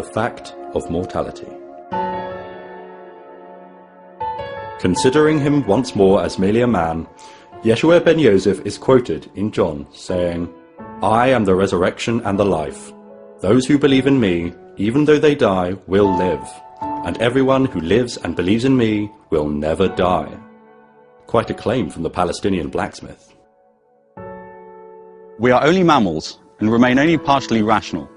The fact of mortality. Considering him once more as merely a man, Yeshua ben Yosef is quoted in John saying, "I am the resurrection and the life. Those who believe in me, even though they die, will live, and everyone who lives and believes in me will never die." Quite a claim from the Palestinian blacksmith. We are only mammals and remain only partially rational.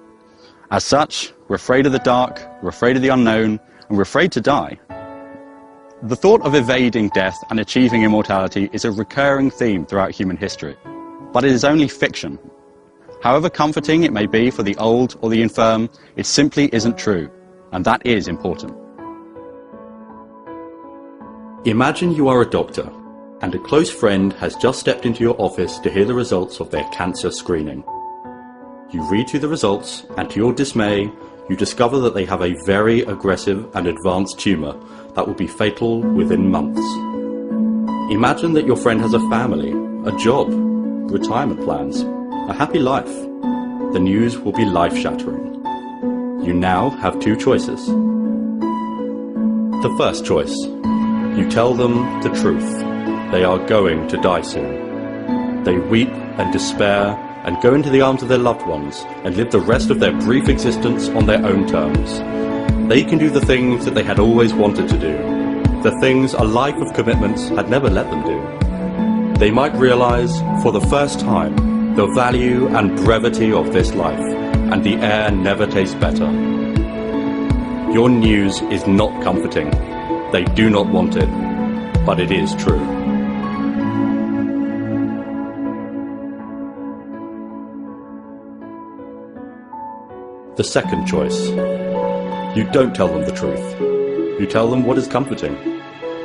As such, we're afraid of the dark, we're afraid of the unknown, and we're afraid to die. The thought of evading death and achieving immortality is a recurring theme throughout human history, but it is only fiction. However comforting it may be for the old or the infirm, it simply isn't true, and that is important. Imagine you are a doctor, and a close friend has just stepped into your office to hear the results of their cancer screening. You read through the results, and to your dismay, you discover that they have a very aggressive and advanced tumour that will be fatal within months. Imagine that your friend has a family, a job, retirement plans, a happy life. The news will be life-shattering. You now have two choices. The first choice. You tell them the truth. They are going to die soon. They weep and despair and go into the arms of their loved ones and live the rest of their brief existence on their own terms. They can do the things that they had always wanted to do, the things a life of commitments had never let them do. They might realize, for the first time, the value and brevity of this life, and the air never tastes better. Your news is not comforting. They do not want it, but it is true. The second choice. You don't tell them the truth. You tell them what is comforting,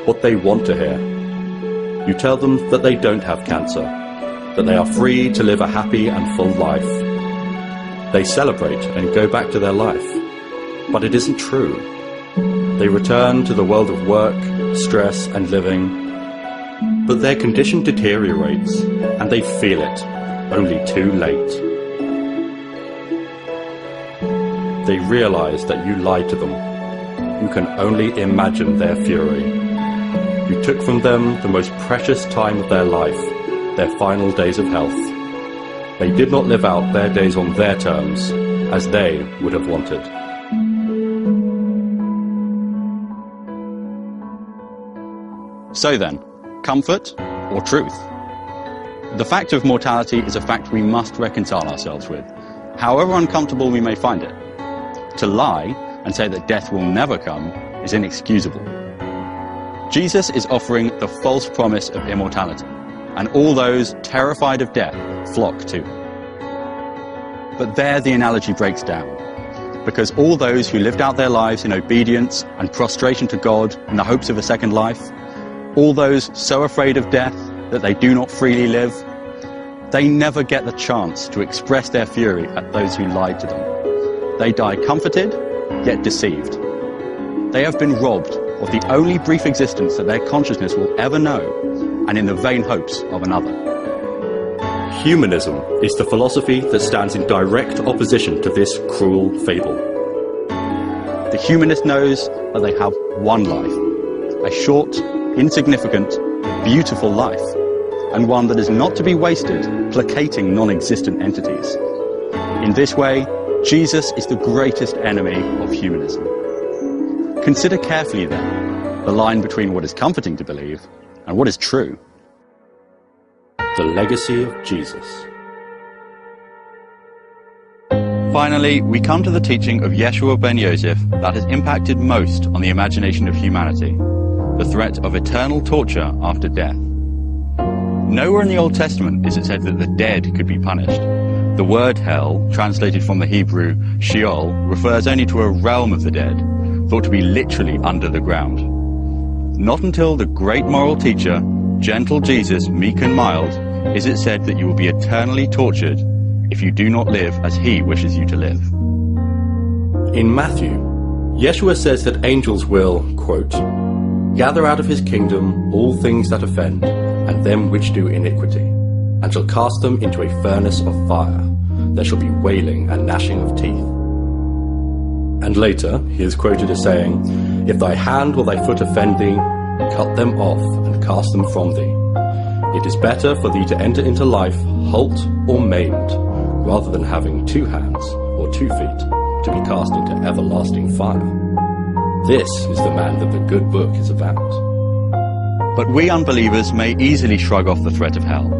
what they want to hear. You tell them that they don't have cancer, that they are free to live a happy and full life. They celebrate and go back to their life, but it isn't true. They return to the world of work, stress and living, but their condition deteriorates and they feel it, only too late. They realize that you lied to them. You can only imagine their fury. You took from them the most precious time of their life, their final days of health. They did not live out their days on their terms, as they would have wanted. So then, comfort or truth? The fact of mortality is a fact we must reconcile ourselves with, however uncomfortable we may find it. To lie and say that death will never come is inexcusable. Jesus is offering the false promise of immortality, and all those terrified of death flock to him. But there the analogy breaks down, because all those who lived out their lives in obedience and prostration to God in the hopes of a second life, all those so afraid of death that they do not freely live, they never get the chance to express their fury at those who lied to them. They die comforted, yet deceived. They have been robbed of the only brief existence that their consciousness will ever know, and in the vain hopes of another. Humanism is the philosophy that stands in direct opposition to this cruel fable. The humanist knows that they have one life, a short, insignificant, beautiful life, and one that is not to be wasted placating non-existent entities. In this way, Jesus is the greatest enemy of humanism. Consider carefully then the line between what is comforting to believe and what is true. The legacy of Jesus. Finally, we come to the teaching of Yeshua ben Yosef that has impacted most on the imagination of humanity, the threat of eternal torture after death. Nowhere in the Old Testament is it said that the dead could be punished. The word hell, translated from the Hebrew Sheol, refers only to a realm of the dead, thought to be literally under the ground. Not until the great moral teacher, gentle Jesus, meek and mild, is it said that you will be eternally tortured if you do not live as he wishes you to live. In Matthew, Yeshua says that angels will, quote, gather out of his kingdom all things that offend, and them which do iniquity, and shall cast them into a furnace of fire. There shall be wailing and gnashing of teeth. And later, he is quoted as saying, "If thy hand or thy foot offend thee, cut them off and cast them from thee. It is better for thee to enter into life halt or maimed, rather than having 2 hands or 2 feet to be cast into everlasting fire." This is the man that the good book is about. But we unbelievers may easily shrug off the threat of hell.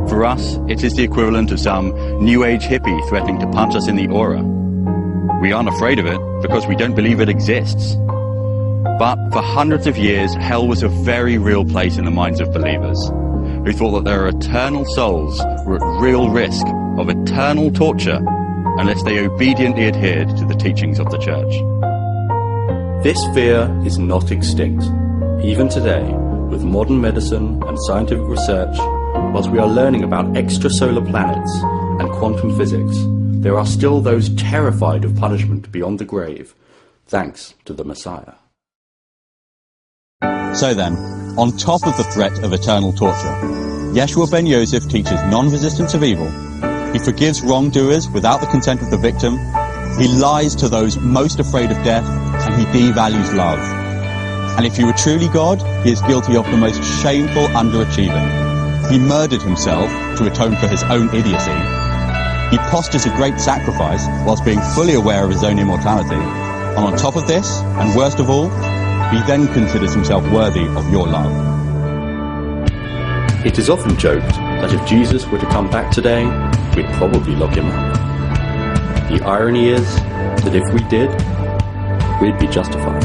For us, it is the equivalent of some New Age hippie threatening to punch us in the aura. We aren't afraid of it because we don't believe it exists. But for hundreds of years, hell was a very real place in the minds of believers, who thought that their eternal souls were at real risk of eternal torture unless they obediently adhered to the teachings of the Church. This fear is not extinct. Even today, with modern medicine and scientific research, whilst we are learning about extrasolar planets and quantum physics, there are still those terrified of punishment beyond the grave, thanks to the Messiah. So then, on top of the threat of eternal torture, Yeshua ben Yosef teaches non-resistance of evil. He forgives wrongdoers without the consent of the victim. He lies to those most afraid of death, and he devalues love. And if he were truly God, he is guilty of the most shameful underachieving. He murdered himself to atone for his own idiocy. He postures a great sacrifice whilst being fully aware of his own immortality. And on top of this, and worst of all, he then considers himself worthy of your love. It is often joked that if Jesus were to come back today, we'd probably lock him up. The irony is that if we did, we'd be justified.